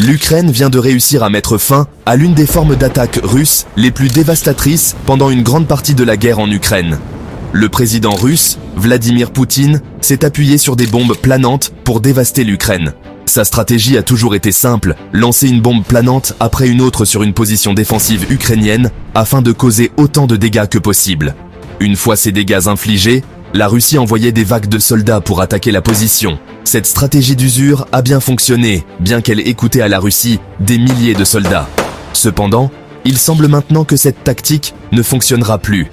l'Ukraine vient de réussir à mettre fin à l'une des formes d'attaque russes les plus dévastatrices pendant une grande partie de la guerre en Ukraine. Le président russe, Vladimir Poutine, s'est appuyé sur des bombes planantes pour dévaster l'Ukraine. Sa stratégie a toujours été simple, lancer une bombe planante après une autre sur une position défensive ukrainienne afin de causer autant de dégâts que possible. Une fois ces dégâts infligés, la Russie envoyait des vagues de soldats pour attaquer la position. Cette stratégie d'usure a bien fonctionné, bien qu'elle ait coûté à la Russie des milliers de soldats. Cependant, il semble maintenant que cette tactique ne fonctionnera plus,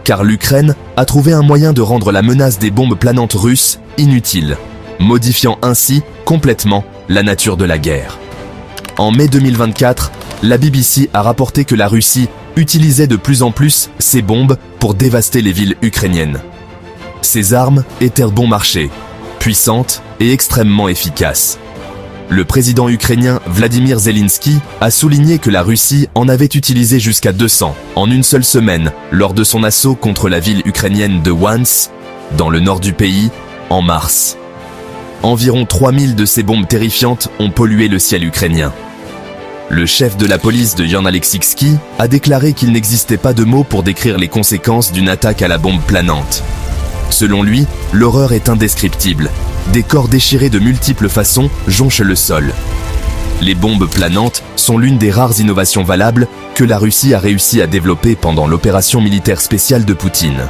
car l'Ukraine a trouvé un moyen de rendre la menace des bombes planantes russes inutile, modifiant ainsi complètement la nature de la guerre. En mai 2024, la BBC a rapporté que la Russie utilisait de plus en plus ces bombes pour dévaster les villes ukrainiennes. Ces armes étaient bon marché, puissantes et extrêmement efficaces. Le président ukrainien Vladimir Zelensky a souligné que la Russie en avait utilisé jusqu'à 200 en une seule semaine lors de son assaut contre la ville ukrainienne de Wansk, dans le nord du pays, en mars. Environ 3000 de ces bombes terrifiantes ont pollué le ciel ukrainien. Le chef de la police de Jan Aleksivski a déclaré qu'il n'existait pas de mots pour décrire les conséquences d'une attaque à la bombe planante. Selon lui, l'horreur est indescriptible. Des corps déchirés de multiples façons jonchent le sol. Les bombes planantes sont l'une des rares innovations valables que la Russie a réussi à développer pendant l'opération militaire spéciale de Poutine.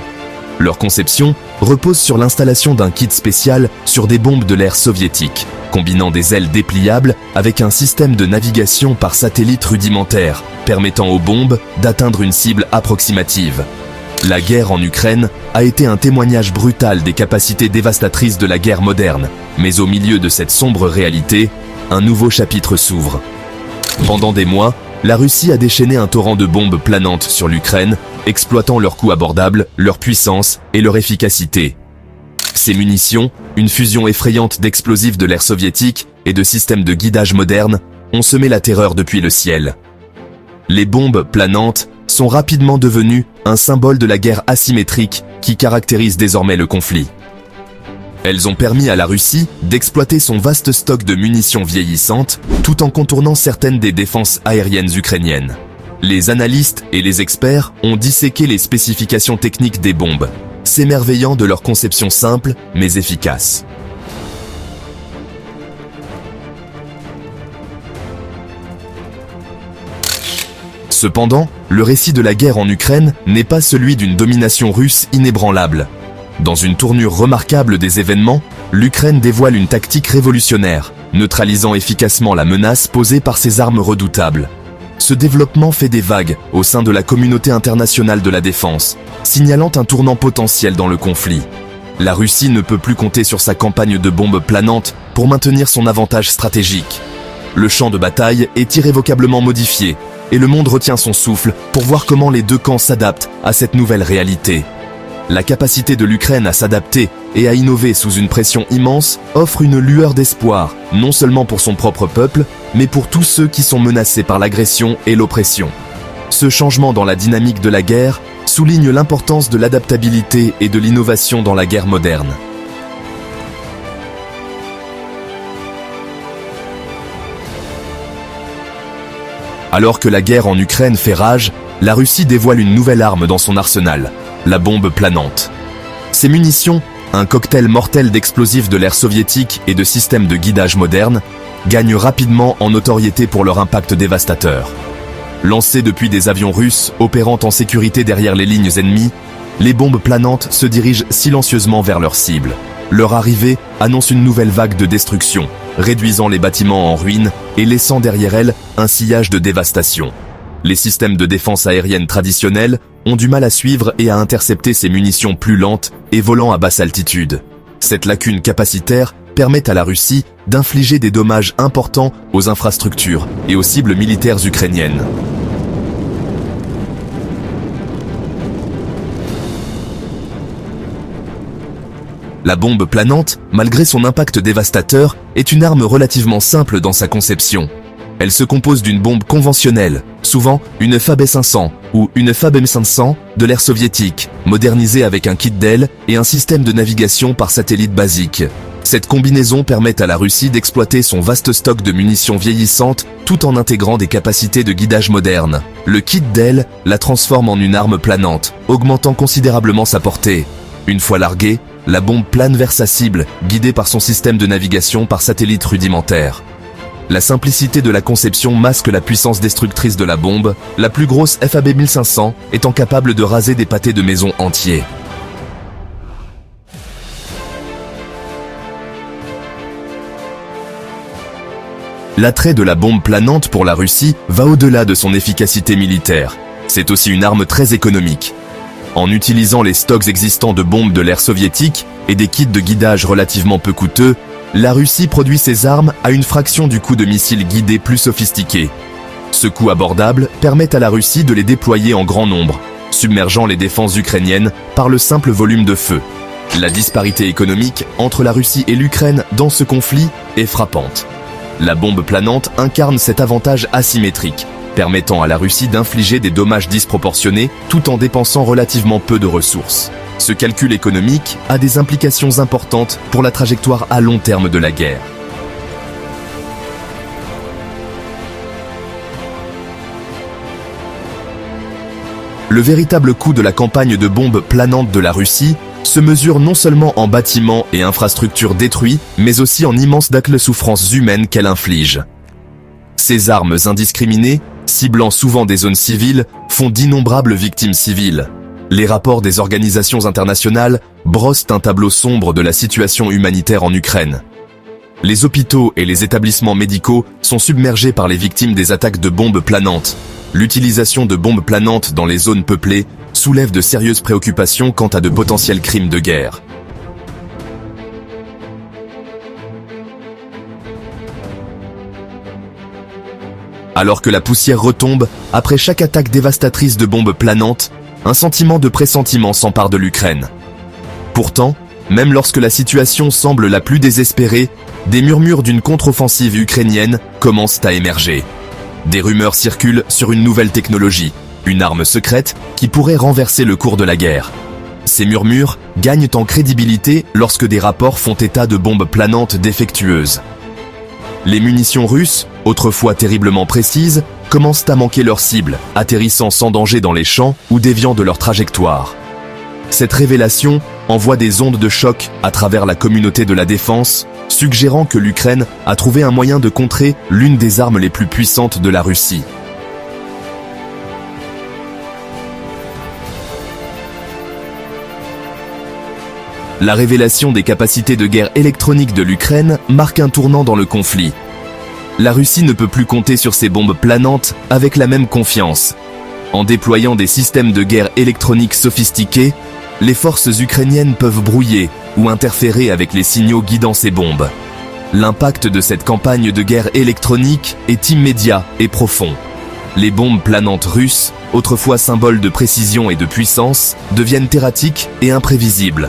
Leur conception repose sur l'installation d'un kit spécial sur des bombes de l'ère soviétique, combinant des ailes dépliables avec un système de navigation par satellite rudimentaire, permettant aux bombes d'atteindre une cible approximative. La guerre en Ukraine a été un témoignage brutal des capacités dévastatrices de la guerre moderne, mais au milieu de cette sombre réalité, un nouveau chapitre s'ouvre. Pendant des mois, la Russie a déchaîné un torrent de bombes planantes sur l'Ukraine, exploitant leur coût abordable, leur puissance et leur efficacité. Ces munitions, une fusion effrayante d'explosifs de l'ère soviétique et de systèmes de guidage modernes, ont semé la terreur depuis le ciel. Les bombes planantes sont rapidement devenues un symbole de la guerre asymétrique qui caractérise désormais le conflit. Elles ont permis à la Russie d'exploiter son vaste stock de munitions vieillissantes tout en contournant certaines des défenses aériennes ukrainiennes. Les analystes et les experts ont disséqué les spécifications techniques des bombes, s'émerveillant de leur conception simple mais efficace. Cependant, le récit de la guerre en Ukraine n'est pas celui d'une domination russe inébranlable. Dans une tournure remarquable des événements, l'Ukraine dévoile une tactique révolutionnaire, neutralisant efficacement la menace posée par ses armes redoutables. Ce développement fait des vagues au sein de la communauté internationale de la défense, signalant un tournant potentiel dans le conflit. La Russie ne peut plus compter sur sa campagne de bombes planantes pour maintenir son avantage stratégique. Le champ de bataille est irrévocablement modifié, et le monde retient son souffle pour voir comment les deux camps s'adaptent à cette nouvelle réalité. La capacité de l'Ukraine à s'adapter et à innover sous une pression immense offre une lueur d'espoir, non seulement pour son propre peuple, mais pour tous ceux qui sont menacés par l'agression et l'oppression. Ce changement dans la dynamique de la guerre souligne l'importance de l'adaptabilité et de l'innovation dans la guerre moderne. Alors que la guerre en Ukraine fait rage, la Russie dévoile une nouvelle arme dans son arsenal, la bombe planante. Ces munitions, un cocktail mortel d'explosifs de l'ère soviétique et de systèmes de guidage modernes, gagnent rapidement en notoriété pour leur impact dévastateur. Lancées depuis des avions russes opérant en sécurité derrière les lignes ennemies, les bombes planantes se dirigent silencieusement vers leur cible. Leur arrivée annonce une nouvelle vague de destruction, réduisant les bâtiments en ruines et laissant derrière elles un sillage de dévastation. Les systèmes de défense aérienne traditionnels ont du mal à suivre et à intercepter ces munitions plus lentes et volant à basse altitude. Cette lacune capacitaire permet à la Russie d'infliger des dommages importants aux infrastructures et aux cibles militaires ukrainiennes. La bombe planante, malgré son impact dévastateur, est une arme relativement simple dans sa conception. Elle se compose d'une bombe conventionnelle, souvent une FAB-500 ou une FAB-M500 de l'ère soviétique, modernisée avec un kit d'ailes et un système de navigation par satellite basique. Cette combinaison permet à la Russie d'exploiter son vaste stock de munitions vieillissantes tout en intégrant des capacités de guidage modernes. Le kit d'aile la transforme en une arme planante, augmentant considérablement sa portée. Une fois larguée, la bombe plane vers sa cible, guidée par son système de navigation par satellite rudimentaire. La simplicité de la conception masque la puissance destructrice de la bombe, la plus grosse FAB 1500 étant capable de raser des pâtés de maisons entiers. L'attrait de la bombe planante pour la Russie va au-delà de son efficacité militaire. C'est aussi une arme très économique. En utilisant les stocks existants de bombes de l'ère soviétique et des kits de guidage relativement peu coûteux, la Russie produit ses armes à une fraction du coût de missiles guidés plus sophistiqués. Ce coût abordable permet à la Russie de les déployer en grand nombre, submergeant les défenses ukrainiennes par le simple volume de feu. La disparité économique entre la Russie et l'Ukraine dans ce conflit est frappante. La bombe planante incarne cet avantage asymétrique, permettant à la Russie d'infliger des dommages disproportionnés tout en dépensant relativement peu de ressources. Ce calcul économique a des implications importantes pour la trajectoire à long terme de la guerre. Le véritable coût de la campagne de bombes planantes de la Russie se mesure non seulement en bâtiments et infrastructures détruits, mais aussi en immenses souffrances humaines qu'elle inflige. Ces armes indiscriminées, ciblant souvent des zones civiles, font d'innombrables victimes civiles. Les rapports des organisations internationales brossent un tableau sombre de la situation humanitaire en Ukraine. Les hôpitaux et les établissements médicaux sont submergés par les victimes des attaques de bombes planantes. L'utilisation de bombes planantes dans les zones peuplées soulève de sérieuses préoccupations quant à de potentiels crimes de guerre. Alors que la poussière retombe après chaque attaque dévastatrice de bombes planantes, un sentiment de pressentiment s'empare de l'Ukraine. Pourtant, même lorsque la situation semble la plus désespérée, des murmures d'une contre-offensive ukrainienne commencent à émerger. Des rumeurs circulent sur une nouvelle technologie, une arme secrète qui pourrait renverser le cours de la guerre. Ces murmures gagnent en crédibilité lorsque des rapports font état de bombes planantes défectueuses. Les munitions russes, autrefois terriblement précises, commencent à manquer leur cible, atterrissant sans danger dans les champs ou déviant de leur trajectoire. Cette révélation envoie des ondes de choc à travers la communauté de la défense, suggérant que l'Ukraine a trouvé un moyen de contrer l'une des armes les plus puissantes de la Russie. La révélation des capacités de guerre électronique de l'Ukraine marque un tournant dans le conflit. La Russie ne peut plus compter sur ses bombes planantes avec la même confiance. En déployant des systèmes de guerre électronique sophistiqués, les forces ukrainiennes peuvent brouiller ou interférer avec les signaux guidant ces bombes. L'impact de cette campagne de guerre électronique est immédiat et profond. Les bombes planantes russes, autrefois symboles de précision et de puissance, deviennent erratiques et imprévisibles.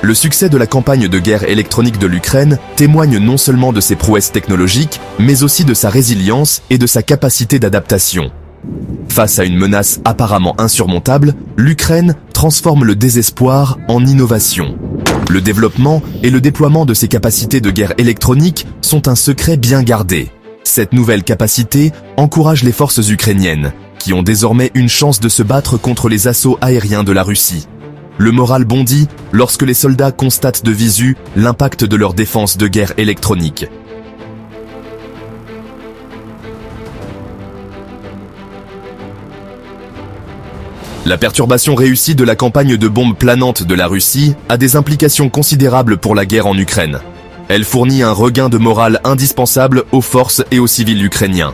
Le succès de la campagne de guerre électronique de l'Ukraine témoigne non seulement de ses prouesses technologiques, mais aussi de sa résilience et de sa capacité d'adaptation. Face à une menace apparemment insurmontable, l'Ukraine transforme le désespoir en innovation. Le développement et le déploiement de ses capacités de guerre électronique sont un secret bien gardé. Cette nouvelle capacité encourage les forces ukrainiennes, qui ont désormais une chance de se battre contre les assauts aériens de la Russie. Le moral bondit lorsque les soldats constatent de visu l'impact de leur défense de guerre électronique. La perturbation réussie de la campagne de bombes planantes de la Russie a des implications considérables pour la guerre en Ukraine. Elle fournit un regain de morale indispensable aux forces et aux civils ukrainiens.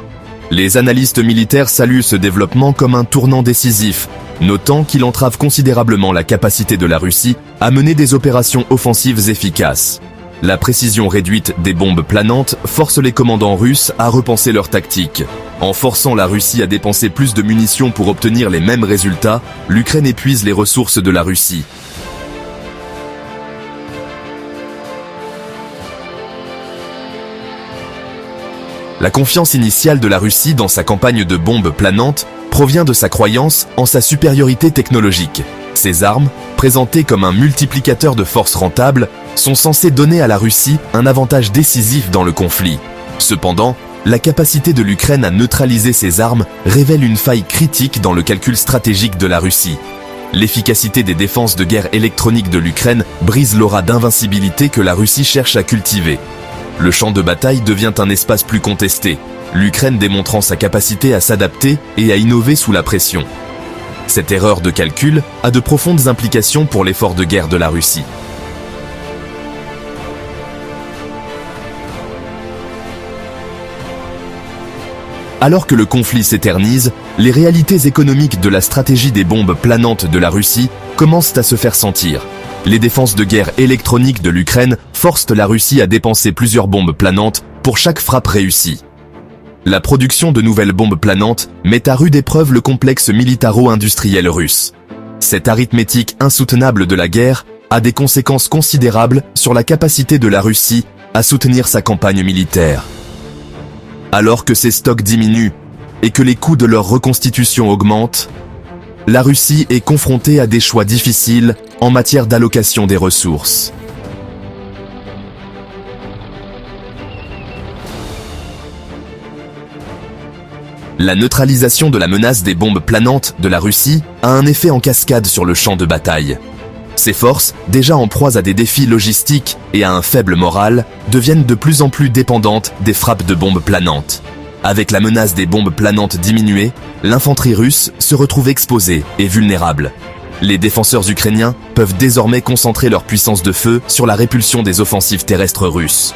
Les analystes militaires saluent ce développement comme un tournant décisif, notant qu'il entrave considérablement la capacité de la Russie à mener des opérations offensives efficaces. La précision réduite des bombes planantes force les commandants russes à repenser leur tactique. En forçant la Russie à dépenser plus de munitions pour obtenir les mêmes résultats, l'Ukraine épuise les ressources de la Russie. La confiance initiale de la Russie dans sa campagne de bombes planantes provient de sa croyance en sa supériorité technologique. Ces armes, présentées comme un multiplicateur de force rentable, sont censées donner à la Russie un avantage décisif dans le conflit. Cependant, la capacité de l'Ukraine à neutraliser ces armes révèle une faille critique dans le calcul stratégique de la Russie. L'efficacité des défenses de guerre électronique de l'Ukraine brise l'aura d'invincibilité que la Russie cherche à cultiver. Le champ de bataille devient un espace plus contesté, l'Ukraine démontrant sa capacité à s'adapter et à innover sous la pression. Cette erreur de calcul a de profondes implications pour l'effort de guerre de la Russie. Alors que le conflit s'éternise, les réalités économiques de la stratégie des bombes planantes de la Russie commencent à se faire sentir. Les défenses de guerre électroniques de l'Ukraine forcent la Russie à dépenser plusieurs bombes planantes pour chaque frappe réussie. La production de nouvelles bombes planantes met à rude épreuve le complexe militaro-industriel russe. Cette arithmétique insoutenable de la guerre a des conséquences considérables sur la capacité de la Russie à soutenir sa campagne militaire. Alors que ses stocks diminuent et que les coûts de leur reconstitution augmentent, la Russie est confrontée à des choix difficiles en matière d'allocation des ressources. La neutralisation de la menace des bombes planantes de la Russie a un effet en cascade sur le champ de bataille. Ces forces, déjà en proie à des défis logistiques et à un faible moral, deviennent de plus en plus dépendantes des frappes de bombes planantes. Avec la menace des bombes planantes diminuée, l'infanterie russe se retrouve exposée et vulnérable. Les défenseurs ukrainiens peuvent désormais concentrer leur puissance de feu sur la répulsion des offensives terrestres russes.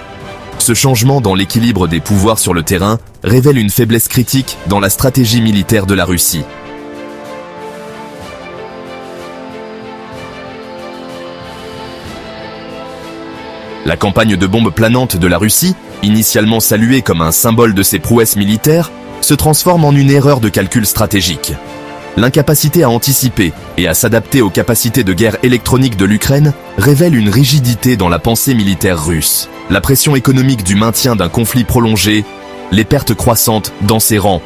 Ce changement dans l'équilibre des pouvoirs sur le terrain révèle une faiblesse critique dans la stratégie militaire de la Russie. La campagne de bombes planantes de la Russie, initialement saluée comme un symbole de ses prouesses militaires, se transforme en une erreur de calcul stratégique. L'incapacité à anticiper et à s'adapter aux capacités de guerre électronique de l'Ukraine révèle une rigidité dans la pensée militaire russe. La pression économique du maintien d'un conflit prolongé, les pertes croissantes dans ses rangs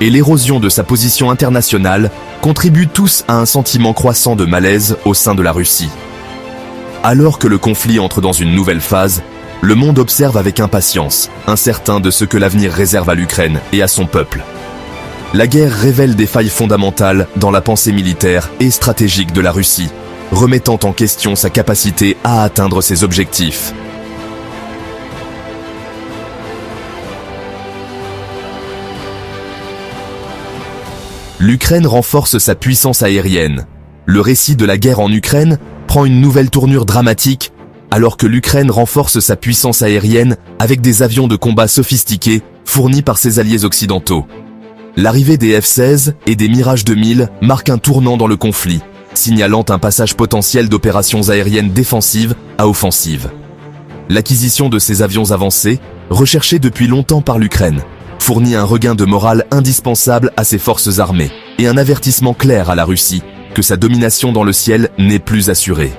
et l'érosion de sa position internationale contribuent tous à un sentiment croissant de malaise au sein de la Russie. Alors que le conflit entre dans une nouvelle phase, le monde observe avec impatience, incertain de ce que l'avenir réserve à l'Ukraine et à son peuple. La guerre révèle des failles fondamentales dans la pensée militaire et stratégique de la Russie, remettant en question sa capacité à atteindre ses objectifs. L'Ukraine renforce sa puissance aérienne. Le récit de la guerre en Ukraine prend une nouvelle tournure dramatique alors que l'Ukraine renforce sa puissance aérienne avec des avions de combat sophistiqués fournis par ses alliés occidentaux. L'arrivée des F-16 et des Mirage 2000 marque un tournant dans le conflit, signalant un passage potentiel d'opérations aériennes défensives à offensives. L'acquisition de ces avions avancés, recherchés depuis longtemps par l'Ukraine, fournit un regain de morale indispensable à ses forces armées et un avertissement clair à la Russie que sa domination dans le ciel n'est plus assurée.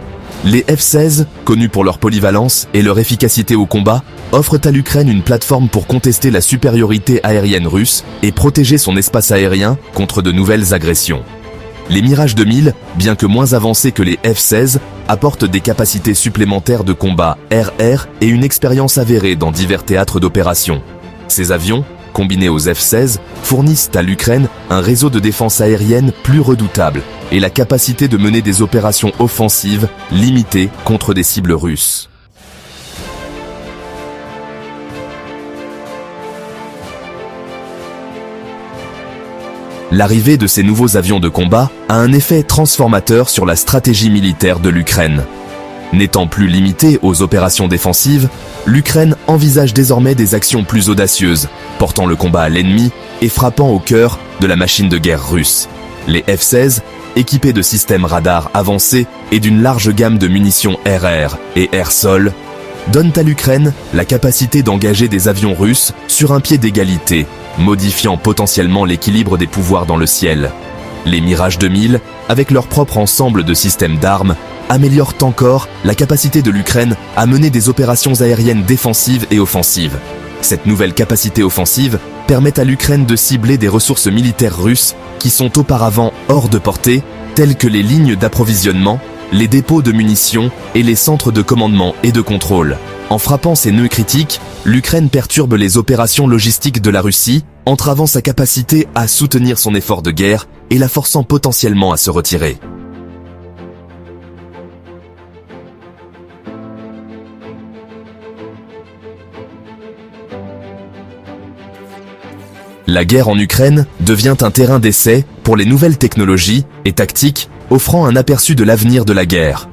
Les F-16, connus pour leur polyvalence et leur efficacité au combat, offrent à l'Ukraine une plateforme pour contester la supériorité aérienne russe et protéger son espace aérien contre de nouvelles agressions. Les Mirage 2000, bien que moins avancés que les F-16, apportent des capacités supplémentaires de combat air-air et une expérience avérée dans divers théâtres d'opération. Ces avions, combinés aux F-16, fournissent à l'Ukraine un réseau de défense aérienne plus redoutable et la capacité de mener des opérations offensives limitées contre des cibles russes. L'arrivée de ces nouveaux avions de combat a un effet transformateur sur la stratégie militaire de l'Ukraine. N'étant plus limitée aux opérations défensives, l'Ukraine envisage désormais des actions plus audacieuses, portant le combat à l'ennemi et frappant au cœur de la machine de guerre russe. Les F-16, équipés de systèmes radars avancés et d'une large gamme de munitions air-air et air-sol, donnent à l'Ukraine la capacité d'engager des avions russes sur un pied d'égalité, modifiant potentiellement l'équilibre des pouvoirs dans le ciel. Les Mirage 2000, avec leur propre ensemble de systèmes d'armes, améliorent encore la capacité de l'Ukraine à mener des opérations aériennes défensives et offensives. Cette nouvelle capacité offensive permet à l'Ukraine de cibler des ressources militaires russes qui sont auparavant hors de portée, telles que les lignes d'approvisionnement, les dépôts de munitions et les centres de commandement et de contrôle. En frappant ces nœuds critiques, l'Ukraine perturbe les opérations logistiques de la Russie, entravant sa capacité à soutenir son effort de guerre et la forçant potentiellement à se retirer. La guerre en Ukraine devient un terrain d'essai pour les nouvelles technologies et tactiques, offrant un aperçu de l'avenir de la guerre.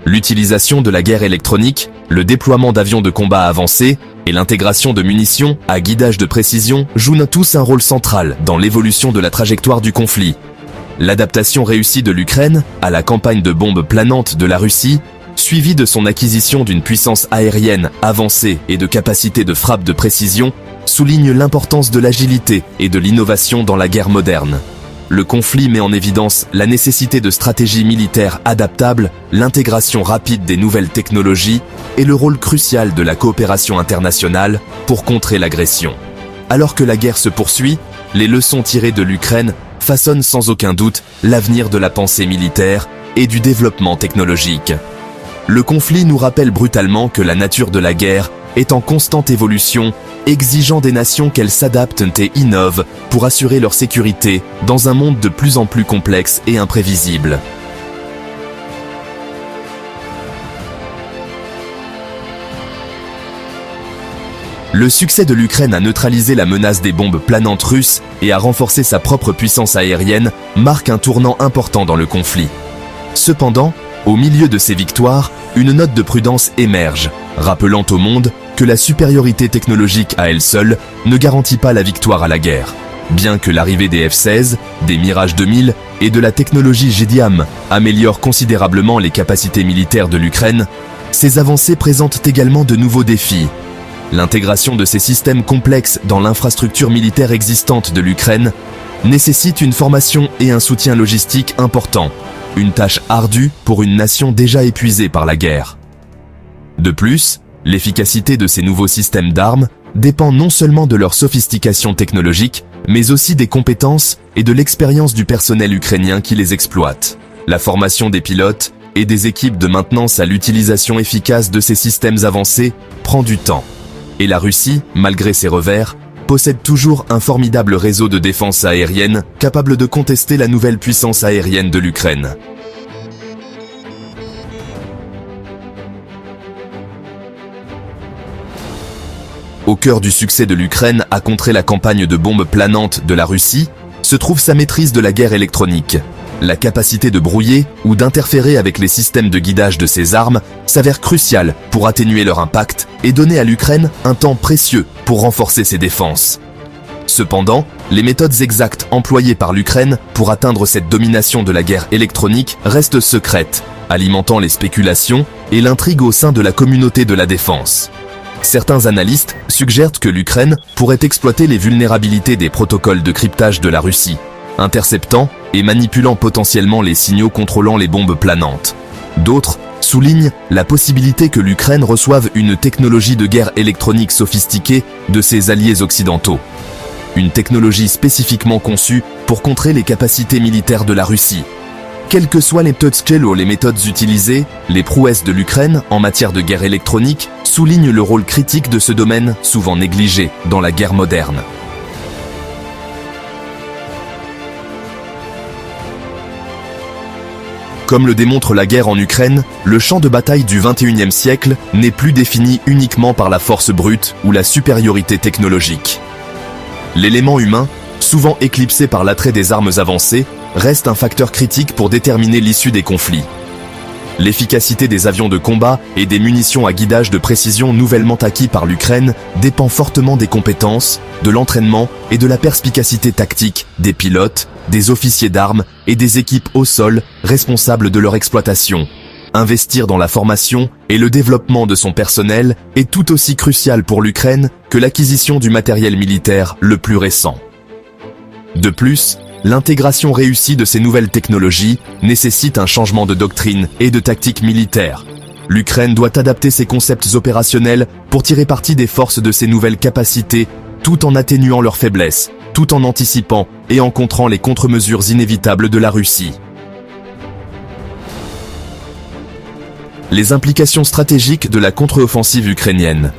L'utilisation de la guerre électronique, le déploiement d'avions de combat avancés et l'intégration de munitions à guidage de précision jouent tous un rôle central dans l'évolution de la trajectoire du conflit. L'adaptation réussie de l'Ukraine à la campagne de bombes planantes de la Russie, suivie de son acquisition d'une puissance aérienne avancée et de capacités de frappe de précision, souligne l'importance de l'agilité et de l'innovation dans la guerre moderne. Le conflit met en évidence la nécessité de stratégies militaires adaptables, l'intégration rapide des nouvelles technologies et le rôle crucial de la coopération internationale pour contrer l'agression. Alors que la guerre se poursuit, les leçons tirées de l'Ukraine façonnent sans aucun doute l'avenir de la pensée militaire et du développement technologique. Le conflit nous rappelle brutalement que la nature de la guerre est en constante évolution, exigeant des nations qu'elles s'adaptent et innovent pour assurer leur sécurité dans un monde de plus en plus complexe et imprévisible. Le succès de l'Ukraine à neutraliser la menace des bombes planantes russes et à renforcer sa propre puissance aérienne marque un tournant important dans le conflit. Cependant, au milieu de ces victoires, une note de prudence émerge, rappelant au monde que la supériorité technologique à elle seule ne garantit pas la victoire à la guerre. Bien que l'arrivée des F-16, des Mirage 2000 et de la technologie JDAM améliore considérablement les capacités militaires de l'Ukraine, ces avancées présentent également de nouveaux défis. L'intégration de ces systèmes complexes dans l'infrastructure militaire existante de l'Ukraine nécessite une formation et un soutien logistique important, une tâche ardue pour une nation déjà épuisée par la guerre. De plus, l'efficacité de ces nouveaux systèmes d'armes dépend non seulement de leur sophistication technologique, mais aussi des compétences et de l'expérience du personnel ukrainien qui les exploite. La formation des pilotes et des équipes de maintenance à l'utilisation efficace de ces systèmes avancés prend du temps. Et la Russie, malgré ses revers, possède toujours un formidable réseau de défense aérienne capable de contester la nouvelle puissance aérienne de l'Ukraine. Au cœur du succès de l'Ukraine à contrer la campagne de bombes planantes de la Russie, se trouve sa maîtrise de la guerre électronique. La capacité de brouiller ou d'interférer avec les systèmes de guidage de ces armes s'avère cruciale pour atténuer leur impact et donner à l'Ukraine un temps précieux pour renforcer ses défenses. Cependant, les méthodes exactes employées par l'Ukraine pour atteindre cette domination de la guerre électronique restent secrètes, alimentant les spéculations et l'intrigue au sein de la communauté de la défense. Certains analystes suggèrent que l'Ukraine pourrait exploiter les vulnérabilités des protocoles de cryptage de la Russie, interceptant et manipulant potentiellement les signaux contrôlant les bombes planantes. D'autres soulignent la possibilité que l'Ukraine reçoive une technologie de guerre électronique sophistiquée de ses alliés occidentaux. Une technologie spécifiquement conçue pour contrer les capacités militaires de la Russie. Quelles que soient les méthodes utilisées, les prouesses de l'Ukraine en matière de guerre électronique soulignent le rôle critique de ce domaine souvent négligé dans la guerre moderne. Comme le démontre la guerre en Ukraine, le champ de bataille du XXIe siècle n'est plus défini uniquement par la force brute ou la supériorité technologique. L'élément humain, souvent éclipsé par l'attrait des armes avancées, reste un facteur critique pour déterminer l'issue des conflits. L'efficacité des avions de combat et des munitions à guidage de précision nouvellement acquis par l'Ukraine dépend fortement des compétences, de l'entraînement et de la perspicacité tactique des pilotes, des officiers d'armes et des équipes au sol responsables de leur exploitation. Investir dans la formation et le développement de son personnel est tout aussi crucial pour l'Ukraine que l'acquisition du matériel militaire le plus récent. De plus, l'intégration réussie de ces nouvelles technologies nécessite un changement de doctrine et de tactique militaire. L'Ukraine doit adapter ses concepts opérationnels pour tirer parti des forces de ses nouvelles capacités, tout en atténuant leurs faiblesses, tout en anticipant et en contrant les contre-mesures inévitables de la Russie. Les implications stratégiques de la contre-offensive ukrainienne.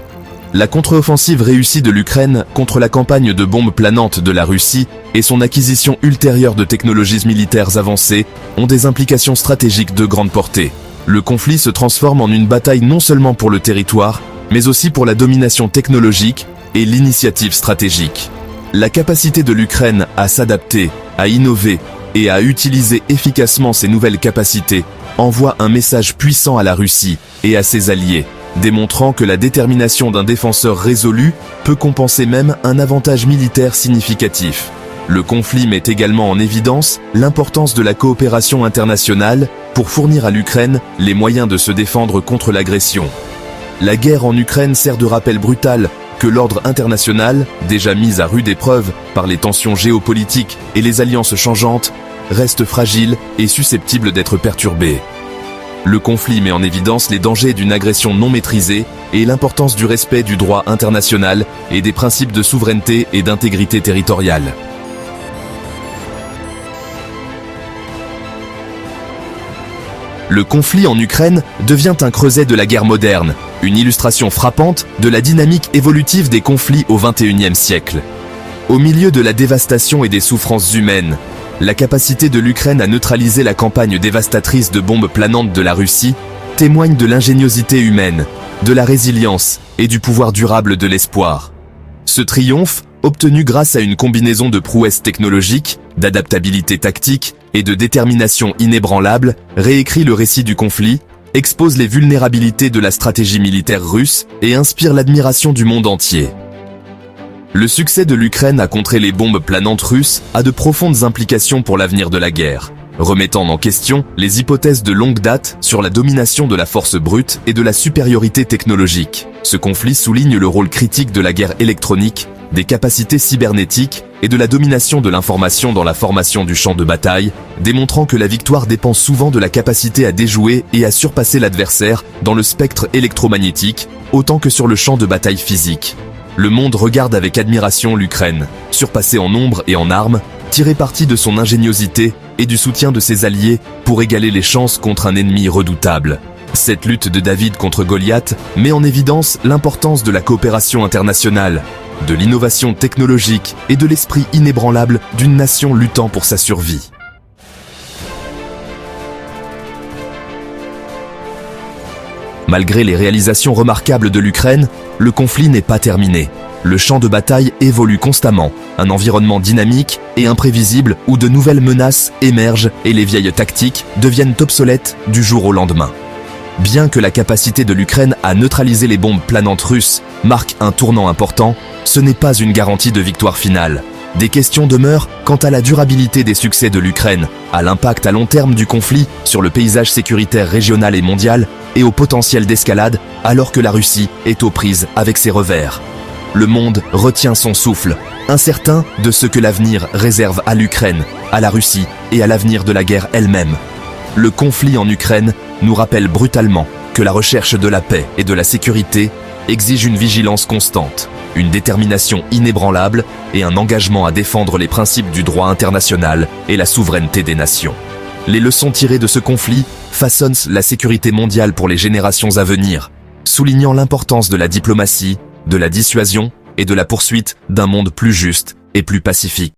La contre-offensive réussie de l'Ukraine contre la campagne de bombes planantes de la Russie et son acquisition ultérieure de technologies militaires avancées ont des implications stratégiques de grande portée. Le conflit se transforme en une bataille non seulement pour le territoire, mais aussi pour la domination technologique et l'initiative stratégique. La capacité de l'Ukraine à s'adapter, à innover et à utiliser efficacement ces nouvelles capacités envoie un message puissant à la Russie et à ses alliés, démontrant que la détermination d'un défenseur résolu peut compenser même un avantage militaire significatif. Le conflit met également en évidence l'importance de la coopération internationale pour fournir à l'Ukraine les moyens de se défendre contre l'agression. La guerre en Ukraine sert de rappel brutal que l'ordre international, déjà mis à rude épreuve par les tensions géopolitiques et les alliances changeantes, reste fragile et susceptible d'être perturbé. Le conflit met en évidence les dangers d'une agression non maîtrisée et l'importance du respect du droit international et des principes de souveraineté et d'intégrité territoriale. Le conflit en Ukraine devient un creuset de la guerre moderne, une illustration frappante de la dynamique évolutive des conflits au XXIe siècle. Au milieu de la dévastation et des souffrances humaines, la capacité de l'Ukraine à neutraliser la campagne dévastatrice de bombes planantes de la Russie témoigne de l'ingéniosité humaine, de la résilience et du pouvoir durable de l'espoir. Ce triomphe, obtenu grâce à une combinaison de prouesses technologiques, d'adaptabilité tactique et de détermination inébranlable, réécrit le récit du conflit, expose les vulnérabilités de la stratégie militaire russe et inspire l'admiration du monde entier. Le succès de l'Ukraine à contrer les bombes planantes russes a de profondes implications pour l'avenir de la guerre, remettant en question les hypothèses de longue date sur la domination de la force brute et de la supériorité technologique. Ce conflit souligne le rôle critique de la guerre électronique, des capacités cybernétiques et de la domination de l'information dans la formation du champ de bataille, démontrant que la victoire dépend souvent de la capacité à déjouer et à surpasser l'adversaire dans le spectre électromagnétique, autant que sur le champ de bataille physique. Le monde regarde avec admiration l'Ukraine, surpassée en nombre et en armes, tirer parti de son ingéniosité et du soutien de ses alliés pour égaler les chances contre un ennemi redoutable. Cette lutte de David contre Goliath met en évidence l'importance de la coopération internationale, de l'innovation technologique et de l'esprit inébranlable d'une nation luttant pour sa survie. Malgré les réalisations remarquables de l'Ukraine, le conflit n'est pas terminé. Le champ de bataille évolue constamment, un environnement dynamique et imprévisible où de nouvelles menaces émergent et les vieilles tactiques deviennent obsolètes du jour au lendemain. Bien que la capacité de l'Ukraine à neutraliser les bombes planantes russes marque un tournant important, ce n'est pas une garantie de victoire finale. Des questions demeurent quant à la durabilité des succès de l'Ukraine, à l'impact à long terme du conflit sur le paysage sécuritaire régional et mondial, et au potentiel d'escalade alors que la Russie est aux prises avec ses revers. Le monde retient son souffle, incertain de ce que l'avenir réserve à l'Ukraine, à la Russie et à l'avenir de la guerre elle-même. Le conflit en Ukraine nous rappelle brutalement que la recherche de la paix et de la sécurité exige une vigilance constante, une détermination inébranlable et un engagement à défendre les principes du droit international et la souveraineté des nations. Les leçons tirées de ce conflit façonnent la sécurité mondiale pour les générations à venir, soulignant l'importance de la diplomatie, de la dissuasion et de la poursuite d'un monde plus juste et plus pacifique.